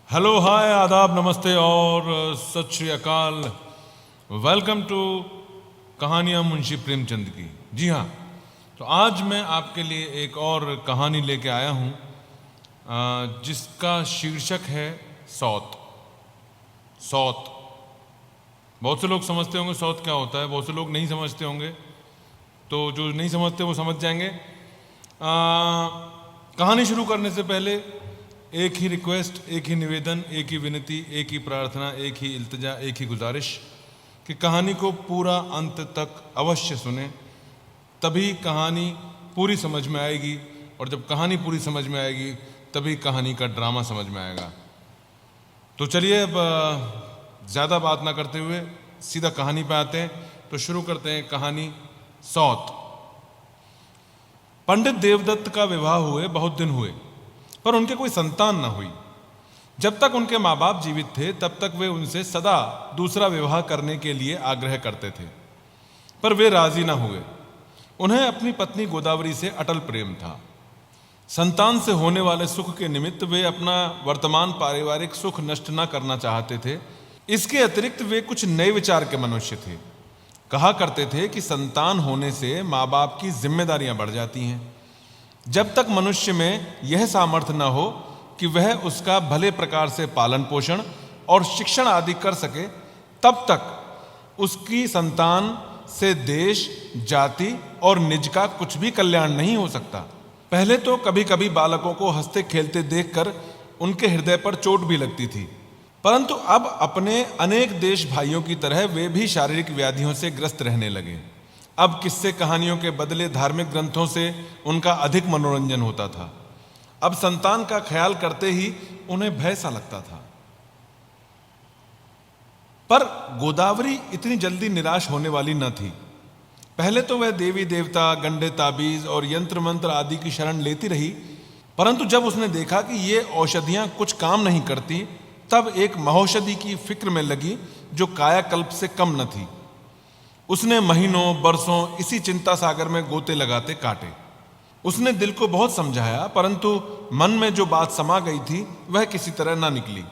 Hello, हाय, आदाब, नमस्ते और सत श्री अकाल। वेलकम टू कहानियाँ मुंशी प्रेमचंद की। जी हाँ, तो आज मैं आपके लिए एक और कहानी लेके आया हूँ जिसका शीर्षक है सौत। सौत, बहुत से लोग समझते होंगे सौत क्या होता है, बहुत से लोग नहीं समझते होंगे, तो जो नहीं समझते वो समझ जाएंगे। कहानी शुरू करने से पहले एक ही रिक्वेस्ट, एक ही निवेदन, एक ही विनती, एक ही प्रार्थना, एक ही इल्तिजा, एक ही गुजारिश कि कहानी को पूरा अंत तक अवश्य सुने, तभी कहानी पूरी समझ में आएगी। और जब कहानी पूरी समझ में आएगी तभी कहानी का ड्रामा समझ में आएगा। तो चलिए अब ज़्यादा बात ना करते हुए सीधा कहानी पे आते हैं। तो शुरू करते हैं कहानी सौत। पंडित देवदत्त का विवाह हुए बहुत दिन हुए, पर उनके कोई संतान न हुई। जब तक उनके माँ बाप जीवित थे तब तक वे उनसे सदा दूसरा विवाह करने के लिए आग्रह करते थे, पर वे राजी न हुए। उन्हें अपनी पत्नी गोदावरी से अटल प्रेम था। संतान से होने वाले सुख के निमित्त वे अपना वर्तमान पारिवारिक सुख नष्ट न करना चाहते थे। इसके अतिरिक्त वे कुछ नए विचार के मनुष्य थे। कहा करते थे कि संतान होने से माँ बाप की जिम्मेदारियां बढ़ जाती हैं। जब तक मनुष्य में यह सामर्थ्य न हो कि वह उसका भले प्रकार से पालन पोषण और शिक्षण आदि कर सके, तब तक उसकी संतान से देश, जाति और निज का कुछ भी कल्याण नहीं हो सकता। पहले तो कभी कभी बालकों को हंसते खेलते देखकर उनके हृदय पर चोट भी लगती थी, परंतु अब अपने अनेक देश भाइयों की तरह वे भी शारीरिक व्याधियों से ग्रस्त रहने लगे। अब किस्से कहानियों के बदले धार्मिक ग्रंथों से उनका अधिक मनोरंजन होता था। अब संतान का ख्याल करते ही उन्हें भय सा लगता था। पर गोदावरी इतनी जल्दी निराश होने वाली न थी। पहले तो वह देवी देवता, गंडे ताबीज और यंत्र मंत्र आदि की शरण लेती रही, परंतु जब उसने देखा कि ये औषधियां कुछ काम नहीं करती, तब एक महौषधि की फिक्र में लगी जो कायाकल्प से कम न थी। उसने महीनों बरसों इसी चिंता सागर में गोते लगाते काटे। उसने दिल को बहुत समझाया, परंतु मन में जो बात समा गई थी वह किसी तरह ना निकली।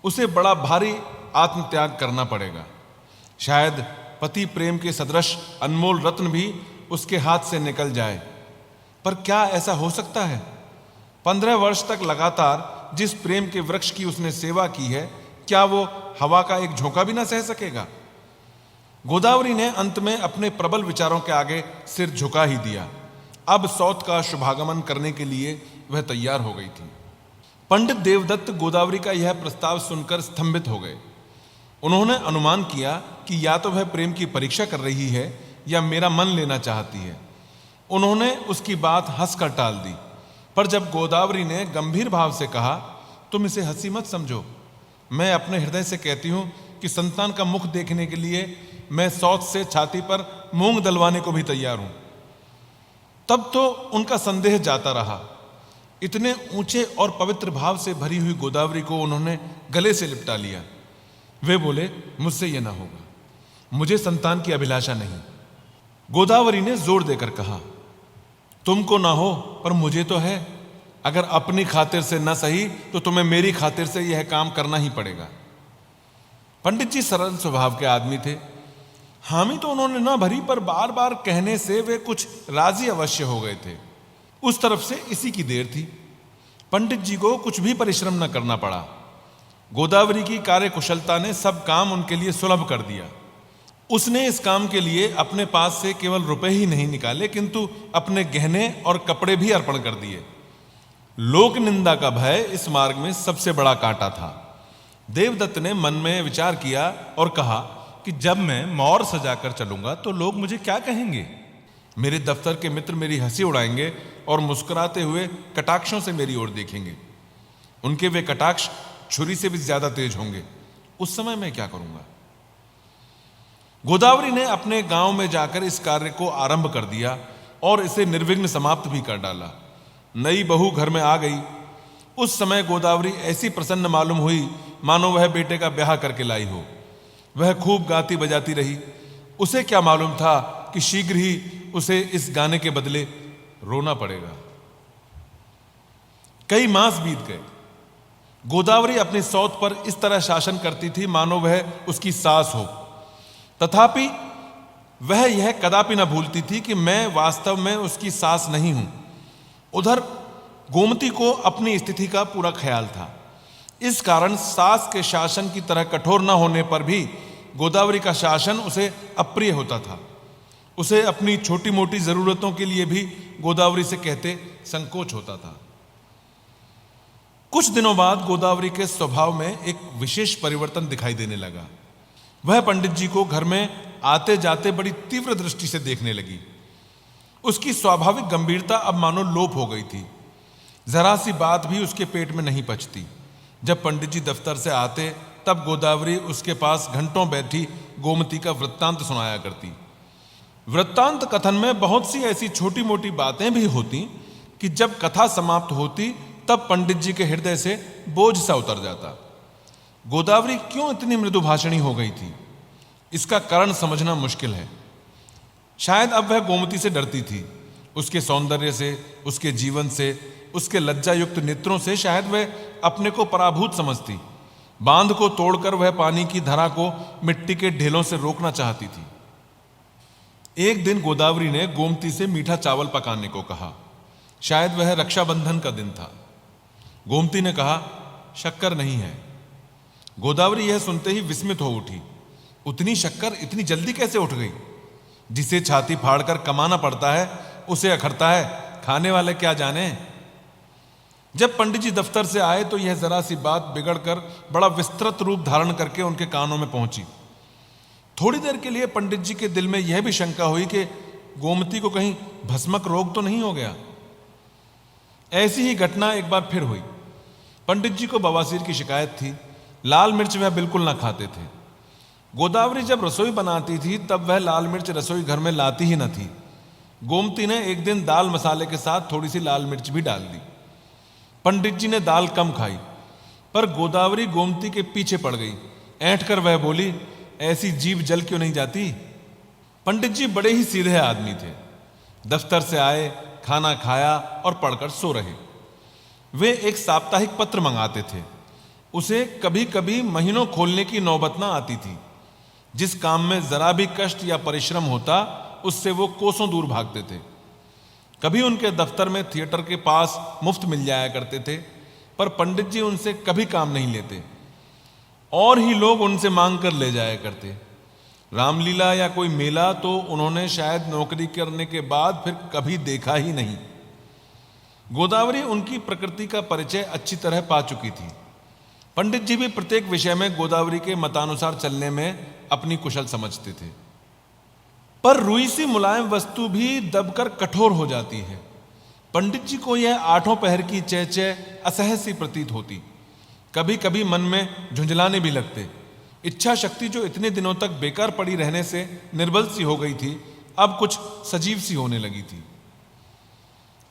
उसे बड़ा भारी आत्मत्याग करना पड़ेगा। शायद पति प्रेम के सदृश अनमोल रत्न भी उसके हाथ से निकल जाए। पर क्या ऐसा हो सकता है? 15 वर्ष तक लगातार जिस प्रेम के वृक्ष की उसने सेवा की है, क्या वो हवा का एक झोंका भी ना सह सकेगा? गोदावरी ने अंत में अपने प्रबल विचारों के आगे सिर झुका ही दिया। अब सौत का शुभागमन करने के लिए वह तैयार हो गई थी। पंडित देवदत्त गोदावरी का यह प्रस्ताव सुनकर स्तंभित हो गए। उन्होंने अनुमान किया कि या तो वह प्रेम की परीक्षा कर रही है या मेरा मन लेना चाहती है। उन्होंने उसकी बात हंसकर टाल दी, पर जब गोदावरी ने गंभीर भाव से कहा, तुम इसे हंसी मत समझो, मैं अपने हृदय से कहती हूं कि संतान का मुख देखने के लिए मैं सौत से छाती पर मूंग दलवाने को भी तैयार हूं, तब तो उनका संदेह जाता रहा। इतने ऊंचे और पवित्र भाव से भरी हुई गोदावरी को उन्होंने गले से लिपटा लिया। वे बोले, मुझसे यह ना होगा, मुझे संतान की अभिलाषा नहीं। गोदावरी ने जोर देकर कहा, तुमको ना हो पर मुझे तो है। अगर अपनी खातिर से न सही तो तुम्हें मेरी खातिर से यह काम करना ही पड़ेगा। पंडित जी सरल स्वभाव के आदमी थे। हामी तो उन्होंने न भरी, पर बार बार कहने से वे कुछ राजी अवश्य हो गए थे। उस तरफ से इसी की देर थी। पंडित जी को कुछ भी परिश्रम न करना पड़ा। गोदावरी की कार्यकुशलता ने सब काम उनके लिए सुलभ कर दिया। उसने इस काम के लिए अपने पास से केवल रुपए ही नहीं निकाले, किंतु अपने गहने और कपड़े भी अर्पण कर दिए। लोक निंदा का भय इस मार्ग में सबसे बड़ा कांटा था। देवदत्त ने मन में विचार किया और कहा कि जब मैं मौर सजाकर चलूंगा तो लोग मुझे क्या कहेंगे? मेरे दफ्तर के मित्र मेरी हंसी उड़ाएंगे और मुस्कुराते हुए कटाक्षों से मेरी ओर देखेंगे। उनके वे कटाक्ष छुरी से भी ज्यादा तेज होंगे। उस समय मैं क्या करूंगा? गोदावरी ने अपने गांव में जाकर इस कार्य को आरंभ कर दिया और इसे निर्विघ्न समाप्त भी कर डाला। नई बहू घर में आ गई। उस समय गोदावरी ऐसी प्रसन्न मालूम हुई मानो वह बेटे का ब्याह करके लाई हो। वह खूब गाती बजाती रही। उसे क्या मालूम था कि शीघ्र ही उसे इस गाने के बदले रोना पड़ेगा। कई मास बीत गए। गोदावरी अपनी सौत पर इस तरह शासन करती थी मानो वह उसकी सास हो। तथापि वह यह कदापि न भूलती थी कि मैं वास्तव में उसकी सास नहीं हूं। उधर गोमती को अपनी स्थिति का पूरा ख्याल था। इस कारण सास के शासन की तरह कठोर न होने पर भी गोदावरी का शासन उसे अप्रिय होता था। उसे अपनी छोटी मोटी जरूरतों के लिए भी गोदावरी से कहते संकोच होता था। कुछ दिनों बाद गोदावरी के स्वभाव में एक विशेष परिवर्तन दिखाई देने लगा। वह पंडित जी को घर में आते जाते बड़ी तीव्र दृष्टि से देखने लगी। उसकी स्वाभाविक गंभीरता अब मानो लोप हो गई थी। जरा सी बात भी उसके पेट में नहीं पचती। जब पंडित जी दफ्तर से आते तब गोदावरी उसके पास घंटों बैठी गोमती का वृत्तांत सुनाया करती। वृत्तांत कथन में बहुत सी ऐसी छोटी मोटी बातें भी होती कि जब कथा समाप्त होती तब पंडित जी के हृदय से बोझ सा उतर जाता। गोदावरी क्यों इतनी मृदुभाषणी हो गई थी, इसका कारण समझना मुश्किल है। शायद अब वह गोमती से डरती थी। उसके सौंदर्य से, उसके जीवन से, उसके लज्जायुक्त नेत्रों से शायद वह अपने को पराभूत समझती। बांध को तोड़कर वह पानी की धारा को मिट्टी के ढेलों से रोकना चाहती थी। एक दिन गोदावरी ने गोमती से मीठा चावल पकाने को कहा। शायद वह रक्षाबंधन का दिन था। गोमती ने कहा, शक्कर नहीं है। गोदावरी यह सुनते ही विस्मित हो उठी। उतनी शक्कर इतनी जल्दी कैसे उठ गई? जिसे छाती फाड़कर कमाना पड़ता है उसे अखरता है, खाने वाले क्या जाने। जब पंडित जी दफ्तर से आए तो यह जरा सी बात बिगड़कर बड़ा विस्तृत रूप धारण करके उनके कानों में पहुंची। थोड़ी देर के लिए पंडित जी के दिल में यह भी शंका हुई कि गोमती को कहीं भस्मक रोग तो नहीं हो गया। ऐसी ही घटना एक बार फिर हुई। पंडित जी को बवासीर की शिकायत थी। लाल मिर्च वह बिल्कुल ना खाते थे। गोदावरी जब रसोई बनाती थी तब वह लाल मिर्च रसोई घर में लाती ही न थी। गोमती ने एक दिन दाल मसाले के साथ थोड़ी सी लाल मिर्च भी डाल दी। पंडित जी ने दाल कम खाई, पर गोदावरी गोमती के पीछे पड़ गई। ऐंठ कर वह बोली, ऐसी जीभ जल क्यों नहीं जाती? पंडित जी बड़े ही सीधे आदमी थे। दफ्तर से आए, खाना खाया और पढ़कर सो रहे। वे एक साप्ताहिक पत्र मंगाते थे। उसे कभी कभी महीनों खोलने की नौबत न आती थी। जिस काम में जरा भी कष्ट या परिश्रम होता उससे वो कोसों दूर भागते थे। कभी उनके दफ्तर में थिएटर के पास मुफ्त मिल जाया करते थे, पर पंडित जी उनसे कभी काम नहीं लेते और ही लोग उनसे मांग कर ले जाया करते। रामलीला या कोई मेला तो उन्होंने शायद नौकरी करने के बाद फिर कभी देखा ही नहीं। गोदावरी उनकी प्रकृति का परिचय अच्छी तरह पा चुकी थी। पंडित जी भी प्रत्येक विषय में गोदावरी के मतानुसार चलने में अपनी कुशल समझते थे। पर रुई सी मुलायम वस्तु भी दबकर कठोर हो जाती है। पंडित जी को यह आठों पहर की चह असह्य सी प्रतीत होती। कभी कभी मन में झुंझलाने भी लगते। इच्छा शक्ति जो इतने दिनों तक बेकार पड़ी रहने से निर्बल सी हो गई थी, अब कुछ सजीव सी होने लगी थी।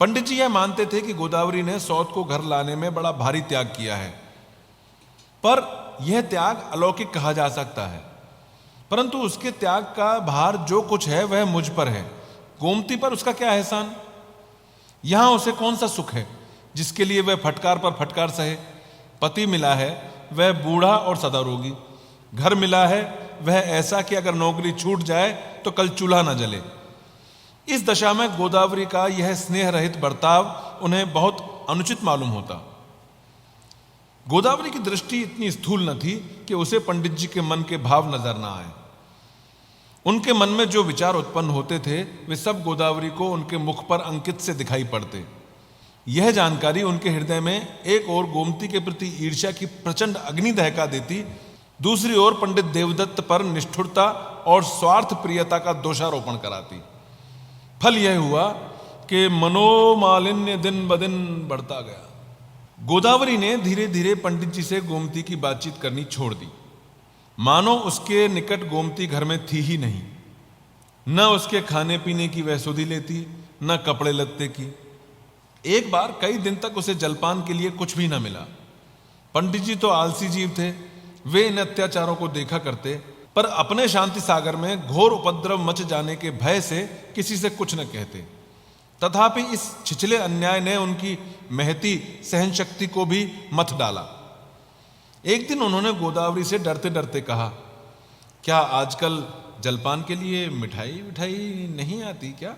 पंडित जी यह मानते थे कि गोदावरी ने सौत को घर लाने में बड़ा भारी त्याग किया है, पर यह त्याग अलौकिक कहा जा सकता है। परंतु उसके त्याग का भार जो कुछ है वह मुझ पर है। गोमती पर उसका क्या एहसान? यहां उसे कौन सा सुख है जिसके लिए वह फटकार पर फटकार सहे? पति मिला है वह बूढ़ा और सदा रोगी। घर मिला है वह ऐसा कि अगर नौकरी छूट जाए तो कल चूल्हा न जले। इस दशा में गोदावरी का यह स्नेह रहित बर्ताव उन्हें बहुत अनुचित मालूम होता। गोदावरी की दृष्टि इतनी स्थूल न थी कि उसे पंडित जी के मन के भाव नजर न आए। उनके मन में जो विचार उत्पन्न होते थे वे सब गोदावरी को उनके मुख पर अंकित से दिखाई पड़ते। यह जानकारी उनके हृदय में एक ओर गोमती के प्रति ईर्ष्या की प्रचंड अग्नि दहका देती, दूसरी ओर पंडित देवदत्त पर निष्ठुरता और स्वार्थ प्रियता का दोषारोपण कराती। फल यह हुआ कि मनोमालिन्य दिन ब दिन बढ़ता गया। गोदावरी ने धीरे धीरे पंडित जी से गोमती की बातचीत करनी छोड़ दी। मानो उसके निकट गोमती घर में थी ही नहीं। न उसके खाने पीने की वह सुधि लेती, न कपड़े लत्ते की। एक बार कई दिन तक उसे जलपान के लिए कुछ भी न मिला। पंडित जी तो आलसी जीव थे। वे इन अत्याचारों को देखा करते, पर अपने शांति सागर में घोर उपद्रव मच जाने के भय से किसी से कुछ न कहते। तथापि इस छिछले अन्याय ने उनकी महती सहन शक्ति को भी मथ डाला। एक दिन उन्होंने गोदावरी से डरते डरते कहा, क्या आजकल जलपान के लिए मिठाई मिठाई नहीं आती क्या?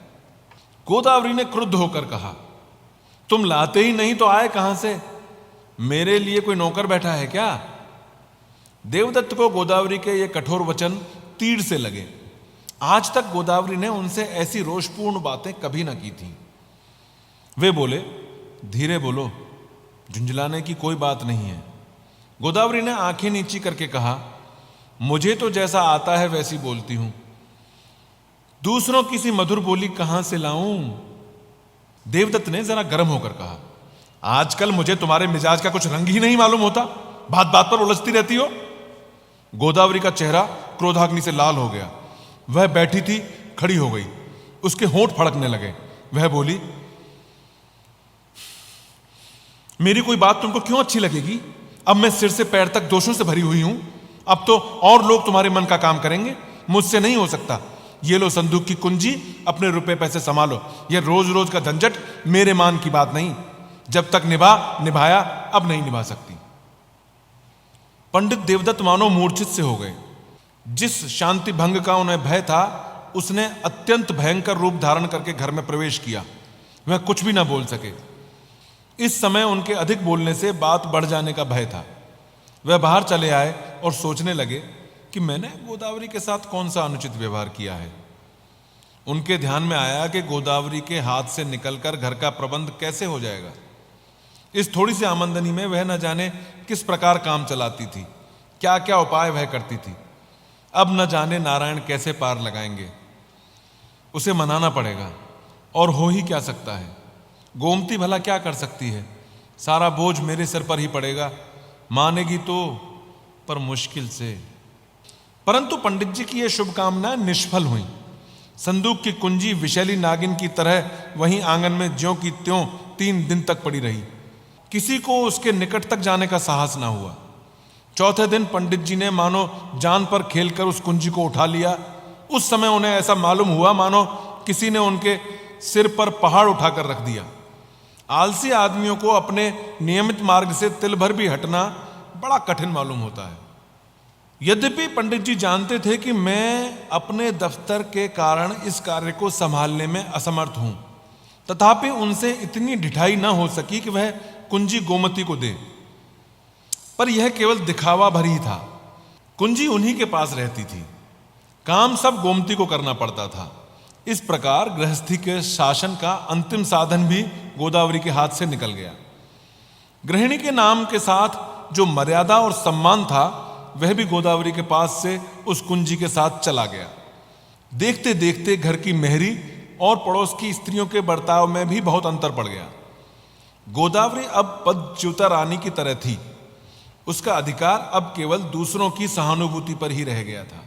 गोदावरी ने क्रुद्ध होकर कहा, तुम लाते ही नहीं तो आए कहां से? मेरे लिए कोई नौकर बैठा है क्या? देवदत्त को गोदावरी के ये कठोर वचन तीर से लगे। आज तक गोदावरी ने उनसे ऐसी रोषपूर्ण बातें कभी ना की थी। वे बोले, धीरे बोलो, झुंझलाने की कोई बात नहीं है। गोदावरी ने आंखें नीची करके कहा, मुझे तो जैसा आता है वैसी बोलती हूं, दूसरों की सी मधुर बोली कहां से लाऊं? देवदत्त ने जरा गर्म होकर कहा, आजकल मुझे तुम्हारे मिजाज का कुछ रंग ही नहीं मालूम होता, बात बात पर उलझती रहती हो। गोदावरी का चेहरा क्रोधाग्नि से लाल हो गया। वह बैठी थी, खड़ी हो गई, उसके होंठ फड़कने लगे। वह बोली, मेरी कोई बात तुमको क्यों अच्छी लगेगी? अब मैं सिर से पैर तक दोषों से भरी हुई हूं। अब तो और लोग तुम्हारे मन का काम करेंगे, मुझसे नहीं हो सकता। ये लो संदूक की कुंजी, अपने रुपए पैसे संभालो। ये रोज रोज का झंझट मेरे मान की बात नहीं। जब तक निभाया, अब नहीं निभा सकती। पंडित देवदत्त मानो मूर्छित से हो गए। जिस शांति भंग का उन्हें भय था, उसने अत्यंत भयंकर रूप धारण करके घर में प्रवेश किया। वह कुछ भी ना बोल सके। इस समय उनके अधिक बोलने से बात बढ़ जाने का भय था। वह बाहर चले आए और सोचने लगे कि मैंने गोदावरी के साथ कौन सा अनुचित व्यवहार किया है। उनके ध्यान में आया कि गोदावरी के हाथ से निकलकर घर का प्रबंध कैसे हो जाएगा। इस थोड़ी सी आमदनी में वह न जाने किस प्रकार काम चलाती थी, क्या क्या उपाय वह करती थी। अब न जाने नारायण कैसे पार लगाएंगे। उसे मनाना पड़ेगा, और हो ही क्या सकता है। गोमती भला क्या कर सकती है? सारा बोझ मेरे सिर पर ही पड़ेगा। मानेगी तो, पर मुश्किल से। परंतु पंडित जी की यह शुभकामना निष्फल हुई। संदूक की कुंजी विशैली नागिन की तरह वहीं आंगन में ज्यों की त्यों 3 दिन तक पड़ी रही। किसी को उसके निकट तक जाने का साहस ना हुआ। चौथे दिन पंडित जी ने मानो जान पर खेलकर उस कुंजी को उठा लिया। उस समय उन्हें ऐसा मालूम हुआ मानो किसी ने उनके सिर पर पहाड़ उठाकर रख दिया। आलसी आदमियों को अपने नियमित मार्ग से तिल भर भी हटना बड़ा कठिन मालूम होता है। यद्यपि पंडित जी जानते थे कि मैं अपने दफ्तर के कारण इस कार्य को संभालने में असमर्थ हूं, तथापि उनसे इतनी ढिठाई न हो सकी कि वह कुंजी गोमती को दे। पर यह केवल दिखावा भर ही था। कुंजी उन्हीं के पास रहती थी, काम सब गोमती को करना पड़ता था। इस प्रकार गृहस्थी के शासन का अंतिम साधन भी गोदावरी के हाथ से निकल गया। गृहिणी के नाम के साथ जो मर्यादा और सम्मान था, वह भी गोदावरी के पास से उस कुंजी के साथ चला गया। देखते देखते घर की मेहरी और पड़ोस की स्त्रियों के बर्ताव में भी बहुत अंतर पड़ गया। गोदावरी अब पदच्युता रानी की तरह थी। उसका अधिकार अब केवल दूसरों की सहानुभूति पर ही रह गया था।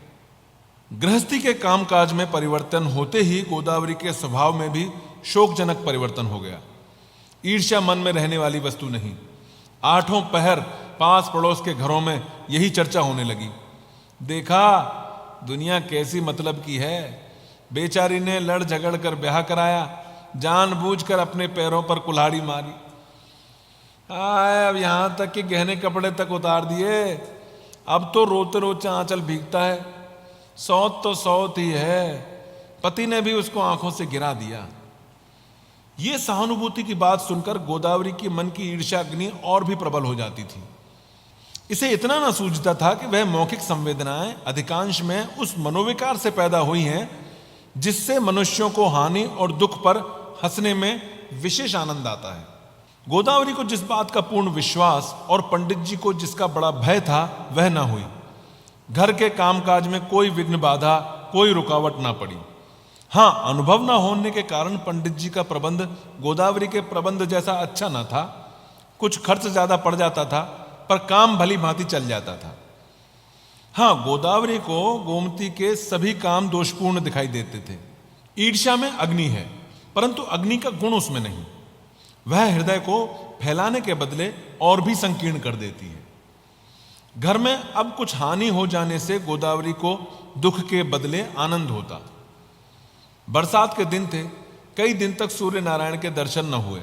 गृहस्थी के कामकाज में परिवर्तन होते ही गोदावरी के स्वभाव में भी शोकजनक परिवर्तन हो गया। ईर्ष्या मन में रहने वाली वस्तु नहीं। 8 पहर पास पड़ोस के घरों में यही चर्चा होने लगी। देखा दुनिया कैसी मतलब की है। बेचारी ने लड़ झगड़ कर ब्याह कराया, जानबूझकर अपने पैरों पर कुल्हाड़ी मारी। अब यहां तक कि गहने कपड़े तक उतार दिए। अब तो रोते रोते आंचल भीगता है। सौत तो सौत ही है। पति ने भी उसको आंखों से गिरा दिया। ये सहानुभूति की बात सुनकर गोदावरी की मन की ईर्ष्या अग्नि और भी प्रबल हो जाती थी। इसे इतना ना सूझता था कि वह मौखिक संवेदनाएं अधिकांश में उस मनोविकार से पैदा हुई हैं जिससे मनुष्यों को हानि और दुख पर हंसने में विशेष आनंद आता है। गोदावरी को जिस बात का पूर्ण विश्वास और पंडित जी को जिसका बड़ा भय था, वह ना हुई। घर के कामकाज में कोई विघ्न बाधा, कोई रुकावट ना पड़ी। हां, अनुभव ना होने के कारण पंडित जी का प्रबंध गोदावरी के प्रबंध जैसा अच्छा ना था। कुछ खर्च ज्यादा पड़ जाता था, पर काम भली भांति चल जाता था। हां, गोदावरी को गोमती के सभी काम दोषपूर्ण दिखाई देते थे। ईर्ष्या में अग्नि है, परंतु अग्नि का गुण उसमें नहीं। वह हृदय को फैलाने के बदले और भी संकीर्ण कर देती है। घर में अब कुछ हानि हो जाने से गोदावरी को दुख के बदले आनंद होता। बरसात के दिन थे। कई दिन तक सूर्य नारायण के दर्शन न हुए।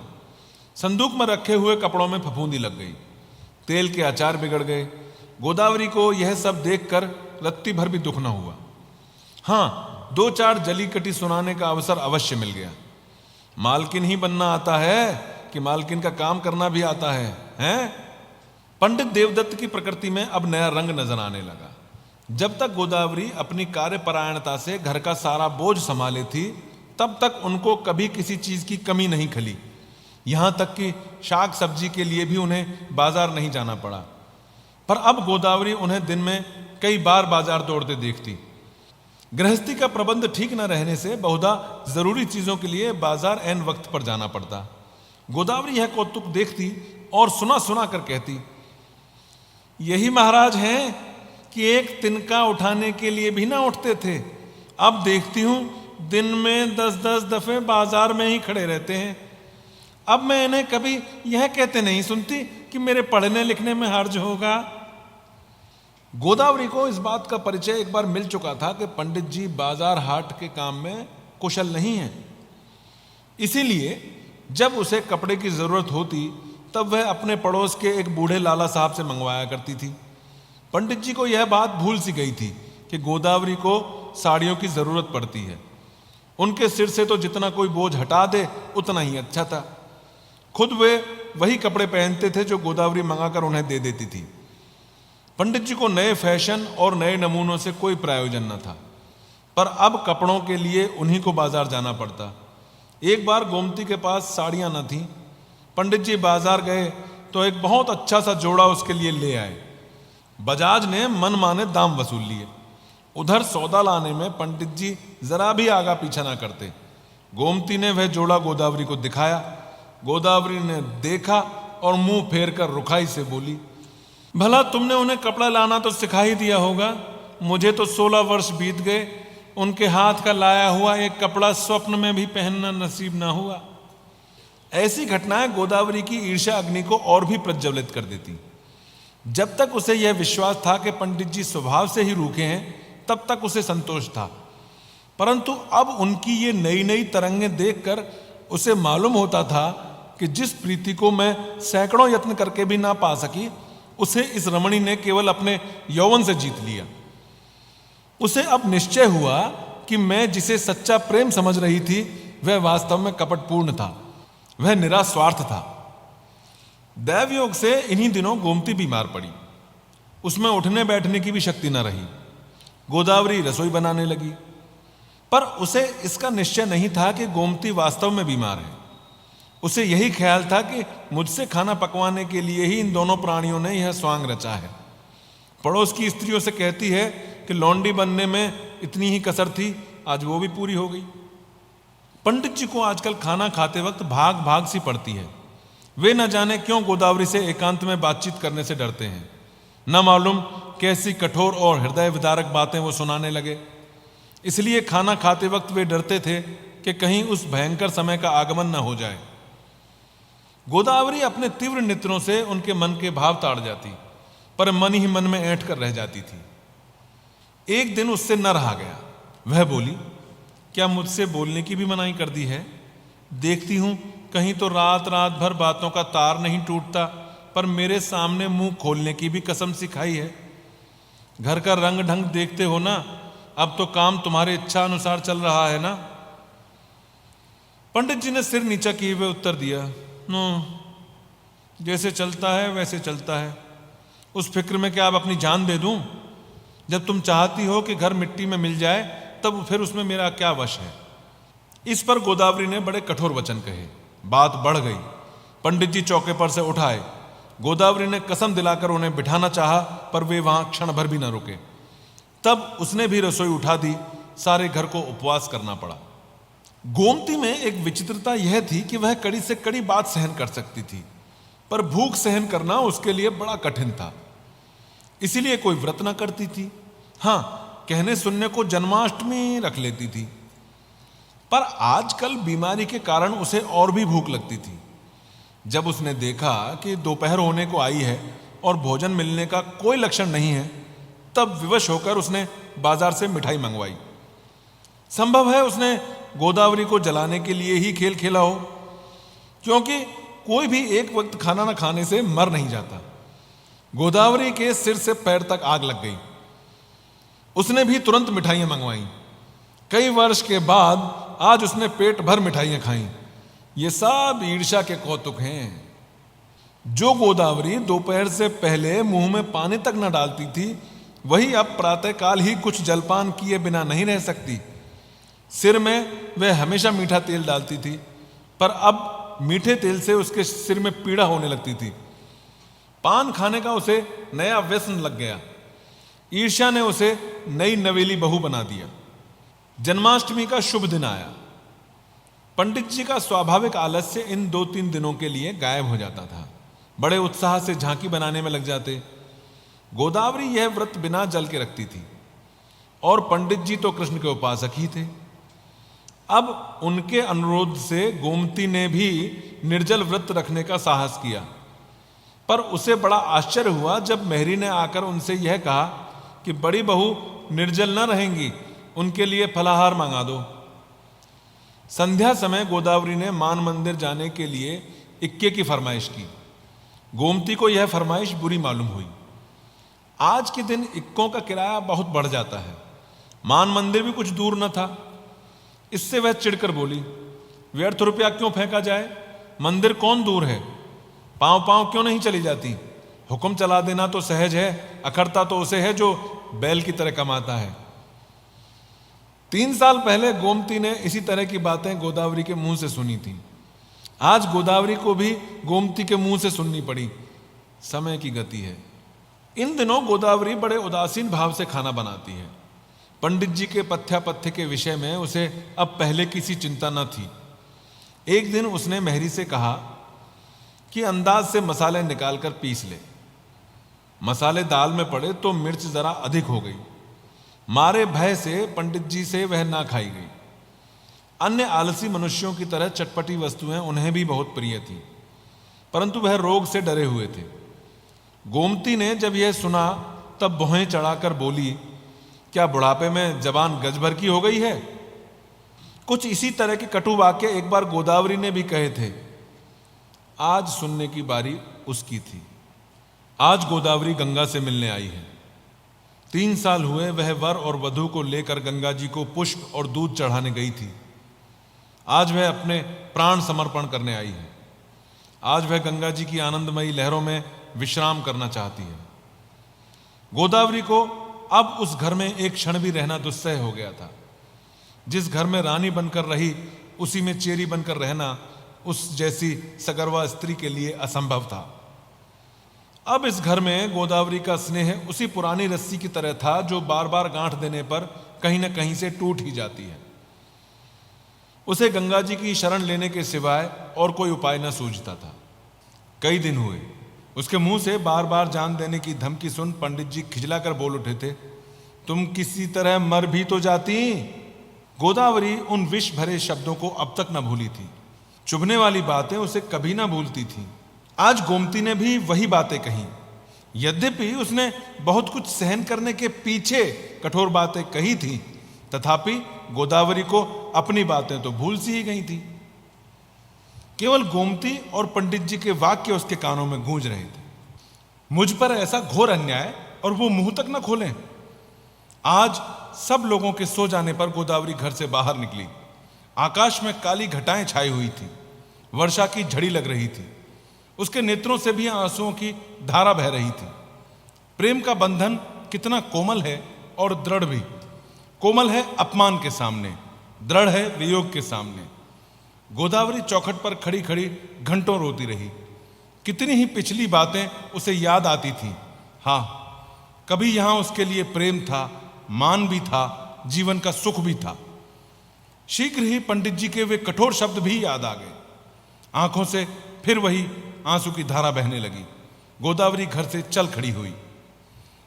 संदूक में रखे हुए कपड़ों में फफूंदी लग गई। तेल के अचार बिगड़ गए। गोदावरी को यह सब देखकर रत्ती भर भी दुख न हुआ। हाँ, 2-4 जली कटी सुनाने का अवसर अवश्य मिल गया। मालकिन ही बनना आता है कि मालकिन का काम करना भी आता है, हैं? पंडित देवदत्त की प्रकृति में अब नया रंग नजर आने लगा। जब तक गोदावरी अपनी कार्यपरायणता से घर का सारा बोझ संभाले थी, तब तक उनको कभी किसी चीज की कमी नहीं खली। यहां तक कि शाक सब्जी के लिए भी उन्हें बाजार नहीं जाना पड़ा। पर अब गोदावरी उन्हें दिन में कई बार बाजार दौड़ते देखती। गृहस्थी का प्रबंध ठीक न रहने से बहुधा जरूरी चीजों के लिए बाजार ऐन वक्त पर जाना पड़ता। गोदावरी यह कौतुक देखती और सुना सुना कर कहती, यही महाराज हैं कि एक तिनका उठाने के लिए भी ना उठते थे, अब देखती हूं दिन में 10-10 दफे बाजार में ही खड़े रहते हैं। अब मैं इन्हें कभी यह कहते नहीं सुनती कि मेरे पढ़ने लिखने में हर्ज होगा। गोदावरी को इस बात का परिचय एक बार मिल चुका था कि पंडित जी बाजार हाट के काम में कुशल नहीं हैं। इसीलिए जब उसे कपड़े की जरूरत होती तब वह अपने पड़ोस के एक बूढ़े लाला साहब से मंगवाया करती थी। पंडित जी को यह बात भूल सी गई थी कि गोदावरी को साड़ियों की जरूरत पड़ती है। उनके सिर से तो जितना कोई बोझ हटा दे उतना ही अच्छा था। खुद वे वही कपड़े पहनते थे जो गोदावरी मंगाकर उन्हें दे देती थी। पंडित जी को नए फैशन और नए नमूनों से कोई प्रयोजन न था, पर अब कपड़ों के लिए उन्हीं को बाजार जाना पड़ता। एक बार गोमती के पास साड़ियां न थीं। पंडित जी बाजार गए तो एक बहुत अच्छा सा जोड़ा उसके लिए ले आए। बजाज ने मनमाने दाम वसूल लिए। उधर सौदा लाने में पंडित जी जरा भी आगा पीछा ना करते। गोमती ने वह जोड़ा गोदावरी को दिखाया। गोदावरी ने देखा और मुंह फेर कर रुखाई से बोली, भला तुमने उन्हें कपड़ा लाना तो सिखा ही दिया होगा, मुझे तो 16 वर्ष बीत गए, उनके हाथ का लाया हुआ एक कपड़ा स्वप्न में भी पहनना नसीब ना हुआ। ऐसी घटनाएं गोदावरी की ईर्ष्या अग्नि को और भी प्रज्वलित कर देती। जब तक उसे यह विश्वास था कि पंडित जी स्वभाव से ही रूखे हैं, तब तक उसे संतोष था। परंतु अब उनकी ये नई नई तरंगें देखकर उसे मालूम होता था कि जिस प्रीति को मैं सैकड़ों यत्न करके भी ना पा सकी, उसे इस रमणी ने केवल अपने यौवन से जीत लिया। उसे अब निश्चय हुआ कि मैं जिसे सच्चा प्रेम समझ रही थी वह वास्तव में कपटपूर्ण था, वह निरा स्वार्थ था। दैवयोग से इन्हीं दिनों गोमती बीमार पड़ी। उसमें उठने बैठने की भी शक्ति न रही। गोदावरी रसोई बनाने लगी, पर उसे इसका निश्चय नहीं था कि गोमती वास्तव में बीमार है। उसे यही ख्याल था कि मुझसे खाना पकवाने के लिए ही इन दोनों प्राणियों ने यह स्वांग रचा है। पड़ोस की स्त्रियों से कहती है कि लौंडी बनने में इतनी ही कसर थी, आज वो भी पूरी हो गई। पंडित जी को आजकल खाना खाते वक्त भाग भाग सी पड़ती है। वे न जाने क्यों गोदावरी से एकांत में बातचीत करने से डरते हैं। न मालूम कैसी कठोर और हृदय विदारक बातें वो सुनाने लगे। इसलिए खाना खाते वक्त वे डरते थे कि कहीं उस भयंकर समय का आगमन न हो जाए। गोदावरी अपने तीव्र नेत्रों से उनके मन के भाव ताड़ जाती, पर मन ही मन में ऐंठ कर रह जाती थी। एक दिन उससे न रहा गया। वह बोली, क्या मुझसे बोलने की भी मनाही कर दी है? देखती हूं कहीं तो रात रात भर बातों का तार नहीं टूटता, पर मेरे सामने मुंह खोलने की भी कसम सिखाई है। घर का रंग ढंग देखते हो ना, अब तो काम तुम्हारे इच्छा अनुसार चल रहा है ना। पंडित जी ने सिर नीचा किए हुए उत्तर दिया, जैसे चलता है वैसे चलता है। उस फिक्र में क्या अब अपनी जान दे दूं? जब तुम चाहती हो कि घर मिट्टी में मिल जाए, तब फिर उसमें मेरा क्या वश है? इस पर गोदावरी ने बड़े कठोर वचन कहे। बात बढ़ गई। पंडित जी चौके पर से उठाए। गोदावरी ने कसम दिलाकर उन्हें बिठाना चाहा, पर वे वहां क्षण भर भी न रुके। तब उसने भी रसोई उठा दी। सारे घर को उपवास करना पड़ा। गोमती में एक विचित्रता यह थी कि वह कड़ी से कड़ी बात सहन कर सकती थी, पर भूख सहन करना उसके लिए बड़ा कठिन था। इसीलिए कोई व्रत न करती थी। हां, कहने सुनने को जन्माष्टमी रख लेती थी। पर आजकल बीमारी के कारण उसे और भी भूख लगती थी। जब उसने देखा कि दोपहर होने को आई है और भोजन मिलने का कोई लक्षण नहीं है, तब विवश होकर उसने बाजार से मिठाई मंगवाई। संभव है उसने गोदावरी को जलाने के लिए ही खेल खेला हो, क्योंकि कोई भी एक वक्त खाना न खाने से मर नहीं जाता। गोदावरी के सिर से पैर तक आग लग गई। उसने भी तुरंत मिठाइयां मंगवाई। कई वर्ष के बाद आज उसने पेट भर मिठाइयां खाई। ये सब ईर्ष्या के कौतुक हैं। जो गोदावरी दोपहर से पहले मुंह में पानी तक न डालती थी, वही अब प्रातःकाल ही कुछ जलपान किए बिना नहीं रह सकती। सिर में वह हमेशा मीठा तेल डालती थी, पर अब मीठे तेल से उसके सिर में पीड़ा होने लगती थी। पान खाने का उसे नया व्यसन लग गया। ईर्ष्या ने उसे नई नवेली बहू बना दिया। जन्माष्टमी का शुभ दिन आया। पंडित जी का स्वाभाविक आलस्य इन 2-3 दिनों के लिए गायब हो जाता था। बड़े उत्साह से झांकी बनाने में लग जाते। गोदावरी यह व्रत बिना जल के रखती थी, और पंडित जी तो कृष्ण के उपासक ही थे। अब उनके अनुरोध से गोमती ने भी निर्जल व्रत रखने का साहस किया, पर उसे बड़ा आश्चर्य हुआ जब मेहरी ने आकर उनसे यह कहा कि बड़ी बहू निर्जल न रहेंगी, उनके लिए फलाहार मंगा दो। संध्या समय गोदावरी ने मान मंदिर जाने के लिए इक्के की फरमाइश की। गोमती को यह फरमाइश बुरी मालूम हुई। आज के दिन इक्कों का किराया बहुत बढ़ जाता है। मान मंदिर भी कुछ दूर न था। इससे वह चिढ़कर बोली, व्यर्थ रुपया क्यों फेंका जाए, मंदिर कौन दूर है, पांव पांव क्यों नहीं चली जाती। हुक्म चला देना तो सहज है, अखरता तो उसे है जो बैल की तरह कमाता है। 3 साल पहले गोमती ने इसी तरह की बातें गोदावरी के मुंह से सुनी थी। आज गोदावरी को भी गोमती के मुंह से सुननी पड़ी। समय की गति है। इन दिनों गोदावरी बड़े उदासीन भाव से खाना बनाती है। पंडित जी के पथ्यापथ्य के विषय में उसे अब पहले किसी चिंता न थी। एक दिन उसने मेहरी से कहा कि अंदाज से मसाले निकालकर पीस ले। मसाले दाल में पड़े तो मिर्च जरा अधिक हो गई। मारे भय से पंडित जी से वह ना खाई गई। अन्य आलसी मनुष्यों की तरह चटपटी वस्तुएं उन्हें भी बहुत प्रिय थी, परंतु वह रोग से डरे हुए थे। गोमती ने जब यह सुना तब भौहें चढ़ाकर बोली, क्या बुढ़ापे में जबान गज भर की हो गई है। कुछ इसी तरह के कटु वाक्य एक बार गोदावरी ने भी कहे थे। आज सुनने की बारी उसकी थी। आज गोदावरी गंगा से मिलने आई है। 3 साल हुए वह वर और वधू को लेकर गंगा जी को पुष्प और दूध चढ़ाने गई थी। आज वह अपने प्राण समर्पण करने आई है। आज वह गंगा जी की आनंदमयी लहरों में विश्राम करना चाहती है। गोदावरी को अब उस घर में एक क्षण भी रहना दुस्सह हो गया था। जिस घर में रानी बनकर रही, उसी में चेरी बनकर रहना उस जैसी सगर्वा स्त्री के लिए असंभव था। अब इस घर में गोदावरी का स्नेह उसी पुरानी रस्सी की तरह था जो बार बार गांठ देने पर कहीं न कहीं से टूट ही जाती है। उसे गंगा जी की शरण लेने के सिवाय और कोई उपाय न सूझता था। कई दिन हुए उसके मुंह से बार बार जान देने की धमकी सुन पंडित जी खिजलाकर बोल उठे थे, तुम किसी तरह मर भी तो जाती। गोदावरी उन विष भरे शब्दों को अब तक न भूली थी। चुभने वाली बातें उसे कभी ना भूलती थी। आज गोमती ने भी वही बातें कही। यद्यपि उसने बहुत कुछ सहन करने के पीछे कठोर बातें कही थी, तथापि गोदावरी को अपनी बातें तो भूल सी ही गई थी। केवल गोमती और पंडित जी के वाक्य उसके कानों में गूंज रहे थे। मुझ पर ऐसा घोर अन्याय और वो मुंह तक न खोलें। आज सब लोगों के सो जाने पर गोदावरी घर से बाहर निकली। आकाश में काली घटाएं छाई हुई थी। वर्षा की झड़ी लग रही थी। उसके नेत्रों से भी आंसुओं की धारा बह रही थी। प्रेम का बंधन कितना कोमल है और दृढ़ भी। कोमल है अपमान के सामने, दृढ़ है वियोग के सामने। गोदावरी चौखट पर खड़ी खड़ी घंटों रोती रही। कितनी ही पिछली बातें उसे याद आती थी। हाँ, कभी यहां उसके लिए प्रेम था, मान भी था, जीवन का सुख भी था। शीघ्र ही पंडित जी के वे कठोर शब्द भी याद आ गए। आंखों से फिर वही आंसू की धारा बहने लगी। गोदावरी घर से चल खड़ी हुई।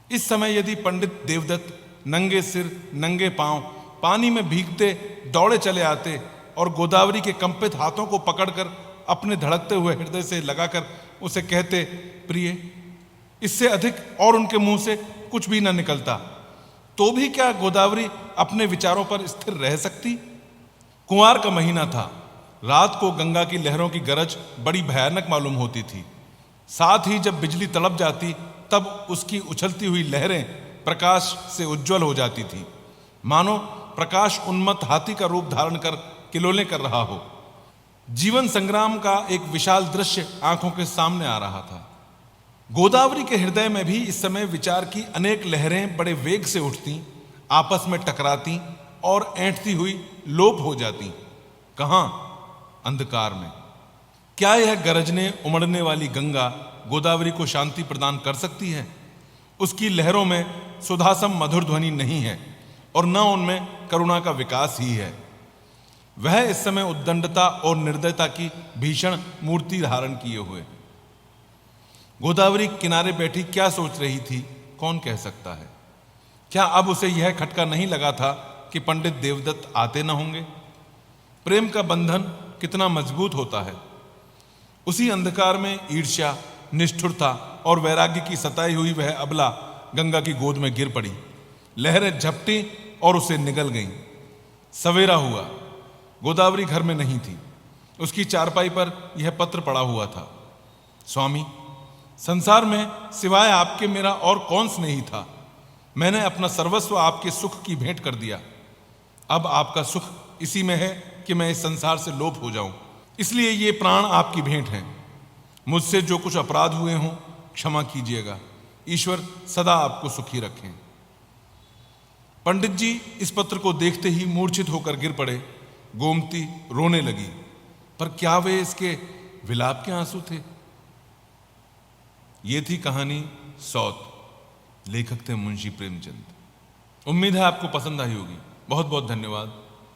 इस समय यदि पंडित देवदत्त नंगे सिर नंगे पांव पानी में भीगते दौड़े चले आते और गोदावरी के कंपित हाथों को पकड़कर अपने धड़कते हुए हृदय से लगाकर उसे कहते, प्रिय, इससे अधिक और उनके मुंह से कुछ भी न निकलता, तो भी क्या गोदावरी अपने विचारों पर स्थिर रह सकती। कुंवार का महीना था। रात को गंगा की लहरों की गरज बड़ी भयानक मालूम होती थी। साथ ही जब बिजली तड़प जाती तब उसकी उछलती हुई लहरें प्रकाश से उज्जवल हो जाती थी, मानो प्रकाश उन्मत्त हाथी का रूप धारण कर किलोले कर रहा हो। जीवन संग्राम का एक विशाल दृश्य आंखों के सामने आ रहा था। गोदावरी के हृदय में भी इस समय विचार की अनेक लहरें बड़े वेग से उठती, आपस में टकराती और ऐंठती हुई लोप हो जाती। कहां? अंधकार में। क्या यह गरजने उमड़ने वाली गंगा गोदावरी को शांति प्रदान कर सकती है? उसकी लहरों में सुधासम मधुर ध्वनि नहीं है और न उनमें करुणा का विकास ही है। वह इस समय उद्दंडता और निर्दयता की भीषण मूर्ति धारण किए हुए। गोदावरी किनारे बैठी क्या सोच रही थी, कौन कह सकता है? क्या अब उसे यह खटका नहीं लगा था कि पंडित देवदत्त आते न होंगे? प्रेम का बंधन कितना मजबूत होता है। उसी अंधकार में ईर्ष्या, निष्ठुरता और वैराग्य की सताई हुई वह अबला गंगा की गोद में गिर पड़ी। लहरें झपटी और उसे निगल गईं। सवेरा हुआ। गोदावरी घर में नहीं थी। उसकी चारपाई पर यह पत्र पड़ा हुआ था। स्वामी, संसार में सिवाय आपके मेरा और कौन स्नेही था। मैंने अपना सर्वस्व आपके सुख की भेंट कर दिया। अब आपका सुख इसी में है कि मैं इस संसार से लोप हो जाऊं। इसलिए ये प्राण आपकी भेंट हैं। मुझसे जो कुछ अपराध हुए हों क्षमा कीजिएगा। ईश्वर सदा आपको सुखी रखें। पंडित जी इस पत्र को देखते ही मूर्छित होकर गिर पड़े। गोमती रोने लगी, पर क्या वे इसके विलाप के आंसू थे? ये थी कहानी सौत। लेखक थे मुंशी प्रेमचंद। उम्मीद है आपको पसंद आई होगी। बहुत बहुत धन्यवाद।